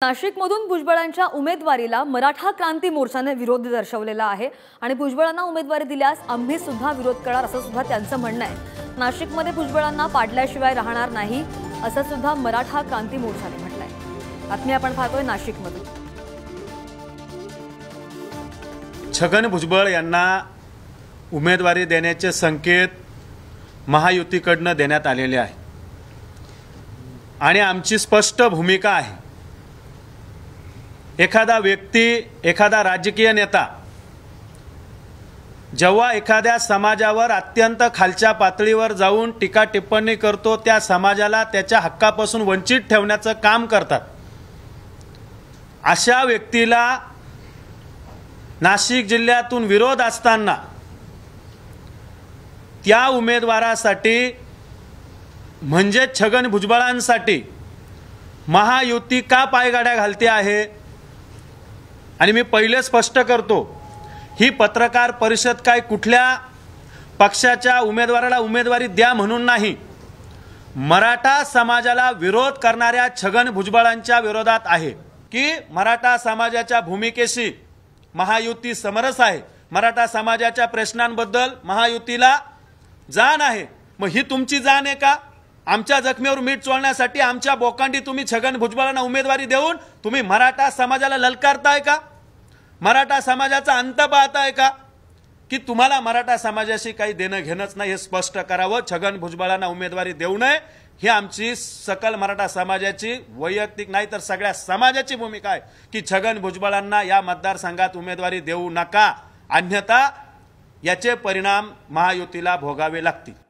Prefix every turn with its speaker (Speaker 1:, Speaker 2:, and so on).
Speaker 1: नाशिकमधून भुजबळांच्या उमेदवारीला मराठा क्रांती मोर्चाने विरोध दर्शवलेला आहे आणि भुजबळांना उमेदवारी दिल्यास आम्ही सुद्धा विरोध करणार असं सुद्धा त्यांचं म्हणणं आहे। नाशिकमध्ये भुजबळांना पाडल्याशिवाय राहणार नाही असं सुद्धा मराठा क्रांती मोर्चाने म्हटलंय। बातमी आपण पाहतोय नाशिकमधून।
Speaker 2: छगन भुजबळ यांना उमेदवारी देण्याचे संकेत महायुतीकडून देण्यात आलेले आहे आणि आमची स्पष्ट भूमिका आहे। एखादा व्यक्ती, एखादा राजकीय नेता जेव्हा एखाद्या समाजावर अत्यंत खालच्या पातळीवर जाऊन टीका टिप्पणी करतो, त्या समाजाला त्याच्या हक्कापासून वंचित ठेवण्याचं काम करतात। अशा व्यक्तीला नाशिक जिल्ह्यातून विरोध असताना त्या उमेदवारासाठी म्हणजे छगन भुजबळांसाठी महायुती का पायगाड्या घालते आहे। आणि मी पहिले स्पष्ट करतो, ही पत्रकार परिषद काय कुठल्या पक्षाच्या उमेदवाराला उमेदवारी द्या म्हणून नाही, मराठा समाजाला विरोध करणाऱ्या छगन भुजबळांच्या विरोधात आहे की मराठा समाजाच्या भूमिकेशी महायुती समरस आहे, मराठा समाजाच्या प्रश्नांबद्दल महायुतीला जाण आहे। मग ही तुमची जाण आहे का? आमच्या जखमेवर मीठ चोळण्यासाठी आमच्या बोकांडी तुम्ही छगन भुजबळांना उमेदवारी देऊन तुम्ही मराठा समाजाला ललकारताय का? मराठा समाजाचा अंत पाहताय का? की तुम्हाला मराठा समाजाशी काही देणं घेणंच नाही हे स्पष्ट करावं। छगन भुजबळांना उमेदवारी देऊ नये ही आमची सकल मराठा समाजाची, वैयक्तिक नाही तर सगळ्या समाजाची भूमिका आहे की छगन भुजबळांना या मतदारसंघात उमेदवारी देऊ नका, अन्यथा याचे परिणाम महायुतीला भोगावे लागतील।